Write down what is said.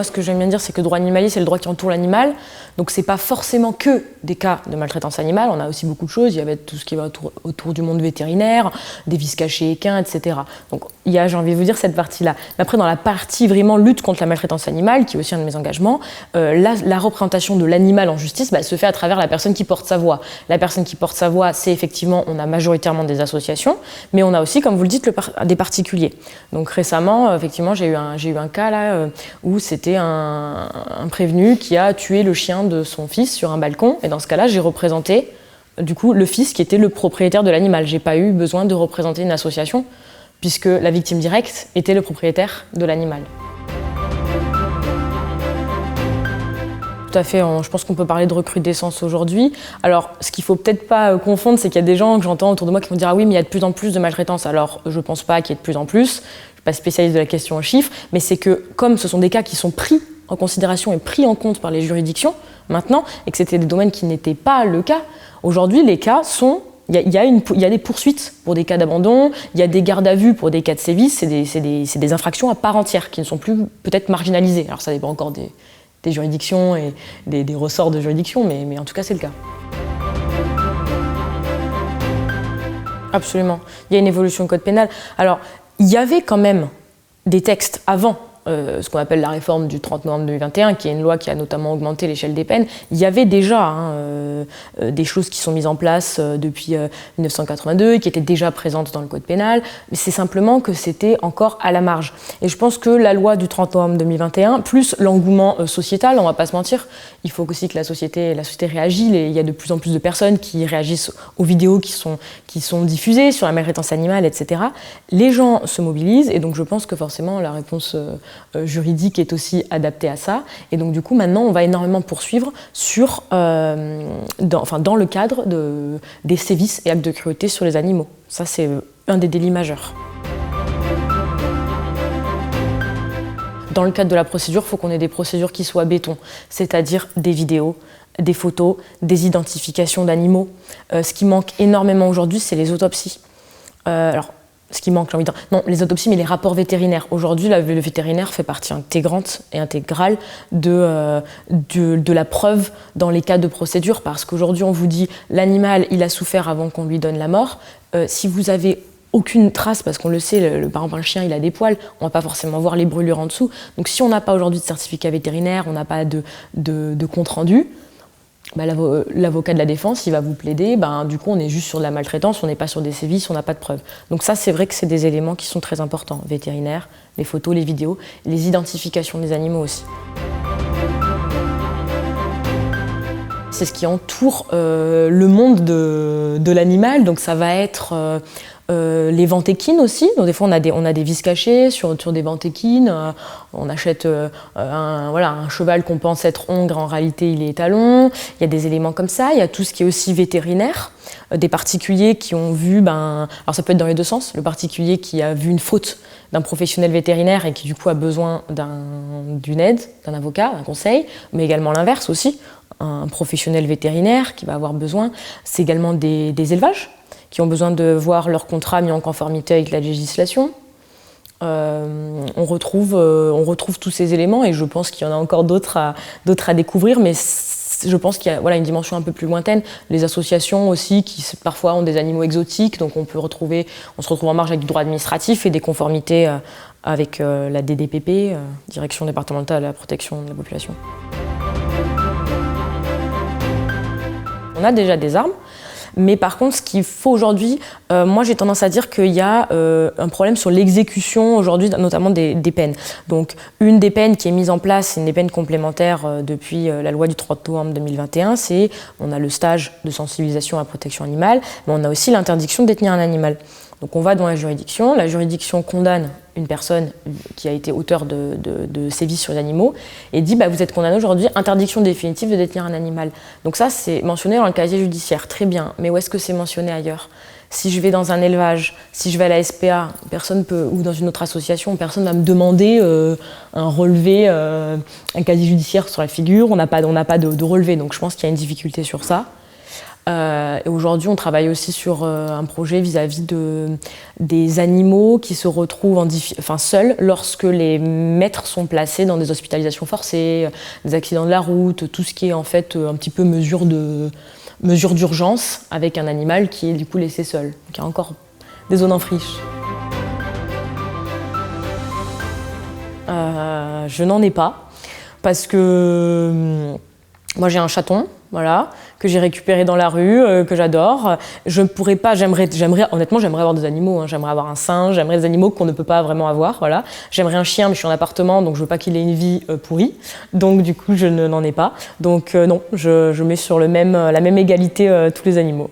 Moi, ce que j'aime bien dire, c'est que le droit animalier, c'est le droit qui entoure l'animal. Donc, c'est pas forcément que des cas de maltraitance animale. On a aussi beaucoup de choses. Il y avait tout ce qui va autour du monde vétérinaire, des vices cachés équins, etc. Donc, il y a, j'ai envie de vous dire, cette partie-là. Mais après, dans la partie vraiment lutte contre la maltraitance animale, qui est aussi un de mes engagements, la représentation de l'animal en justice se fait à travers la personne qui porte sa voix. La personne qui porte sa voix, c'est effectivement, on a majoritairement des associations, mais on a aussi, comme vous le dites, des particuliers. Donc récemment, effectivement, j'ai eu un cas là où c'était un prévenu qui a tué le chien de son fils sur un balcon. Et dans ce cas-là, j'ai représenté du coup le fils qui était le propriétaire de l'animal. J'ai pas eu besoin de représenter une association puisque la victime directe était le propriétaire de l'animal. Tout à fait, je pense qu'on peut parler de recrudescence aujourd'hui. Alors, ce qu'il ne faut peut-être pas confondre, c'est qu'il y a des gens que j'entends autour de moi qui vont dire « Ah oui, mais il y a de plus en plus de maltraitance ». Alors, je ne pense pas qu'il y ait de plus en plus, je ne suis pas spécialiste de la question en chiffres, mais c'est que comme ce sont des cas qui sont pris en considération et pris en compte par les juridictions maintenant, et que c'était des domaines qui n'étaient pas le cas, aujourd'hui, les cas sont... Il y a des poursuites pour des cas d'abandon, il y a des gardes à vue pour des cas de sévices, c'est des infractions à part entière qui ne sont plus peut-être marginalisées. Alors, ça dépend encore des juridictions et des ressorts de juridiction, mais en tout cas, c'est le cas. Absolument. Il y a une évolution du code pénal. Alors, il y avait quand même des textes avant ce qu'on appelle la réforme du 30 novembre 2021, qui est une loi qui a notamment augmenté l'échelle des peines. Il y avait déjà des choses qui sont mises en place depuis 1982, qui étaient déjà présentes dans le code pénal, mais c'est simplement que c'était encore à la marge. Et je pense que la loi du 30 novembre 2021, plus l'engouement sociétal, on ne va pas se mentir, il faut aussi que la société réagisse. Il y a de plus en plus de personnes qui réagissent aux vidéos qui sont diffusées sur la maltraitance animale, etc. Les gens se mobilisent, et donc je pense que forcément la réponse juridique est aussi adaptée à ça. Et donc du coup, maintenant, on va énormément poursuivre dans le cadre des sévices et actes de cruauté sur les animaux. Ça, c'est un des délits majeurs. Dans le cadre de la procédure, il faut qu'on ait des procédures qui soient béton, c'est-à-dire des vidéos, des photos, des identifications d'animaux. Ce qui manque énormément aujourd'hui, c'est les autopsies. Ce qui manque, j'ai envie de dire, non, les autopsies, mais les rapports vétérinaires. Aujourd'hui, le vétérinaire fait partie intégrante et intégrale de la preuve dans les cas de procédure, parce qu'aujourd'hui, on vous dit l'animal, il a souffert avant qu'on lui donne la mort. Si vous avez aucune trace, parce qu'on le sait, par exemple un chien il a des poils, on va pas forcément voir les brûlures en dessous. Donc si on n'a pas aujourd'hui de certificat vétérinaire, on n'a pas de compte rendu, l'avocat de la défense il va vous plaider, du coup on est juste sur de la maltraitance, on n'est pas sur des sévices, on n'a pas de preuves. Donc ça c'est vrai que c'est des éléments qui sont très importants, vétérinaire, les photos, les vidéos, les identifications des animaux aussi. C'est ce qui entoure le monde de l'animal, donc ça va être les ventes équines aussi. Donc des fois on a des vices cachés sur des ventes équines. On achète un cheval qu'on pense être hongre, en réalité il est étalon. Il y a des éléments comme ça. Il y a tout ce qui est aussi vétérinaire. Des particuliers qui ont vu, alors ça peut être dans les deux sens, le particulier qui a vu une faute d'un professionnel vétérinaire et qui du coup a besoin d'une aide, d'un avocat, d'un conseil, mais également l'inverse aussi, un professionnel vétérinaire qui va avoir besoin. C'est également des élevages qui ont besoin de voir leur contrat mis en conformité avec la législation. On retrouve tous ces éléments et je pense qu'il y en a encore d'autres à découvrir, mais je pense qu'il y a une dimension un peu plus lointaine. Les associations aussi qui parfois ont des animaux exotiques, donc on se retrouve en marge avec du droit administratif et des conformités avec la DDPP, Direction départementale de la protection de la population. On a déjà des armes. Mais par contre, ce qu'il faut aujourd'hui, moi j'ai tendance à dire qu'il y a un problème sur l'exécution aujourd'hui, notamment des peines. Donc une des peines qui est mise en place, c'est une des peines complémentaires depuis la loi du 30 novembre 2021, on a le stage de sensibilisation à la protection animale, mais on a aussi l'interdiction de détenir un animal. Donc on va dans la juridiction condamne une personne qui a été auteur de sévices sur les animaux et dit vous êtes condamné aujourd'hui, interdiction définitive de détenir un animal. Donc ça c'est mentionné dans le casier judiciaire, très bien, mais où est-ce que c'est mentionné ailleurs ? Si je vais dans un élevage, si je vais à la SPA, ou dans une autre association, personne ne va me demander un relevé, un casier judiciaire sur la figure, on n'a pas de relevé, donc je pense qu'il y a une difficulté sur ça. Et aujourd'hui, on travaille aussi sur un projet vis-à-vis des animaux qui se retrouvent seuls lorsque les maîtres sont placés dans des hospitalisations forcées, des accidents de la route, tout ce qui est en fait un petit peu mesure d'urgence avec un animal qui est du coup laissé seul. Donc il y a encore des zones en friche. Je n'en ai pas parce que moi j'ai un chaton, voilà, que j'ai récupéré dans la rue, que j'adore. Je ne pourrais pas, honnêtement, j'aimerais avoir des animaux. Hein. J'aimerais avoir un singe, j'aimerais des animaux qu'on ne peut pas vraiment avoir, voilà. J'aimerais un chien, mais je suis en appartement, donc je veux pas qu'il ait une vie pourrie. Donc du coup, je n'en ai pas. Donc non, je mets sur la même égalité tous les animaux.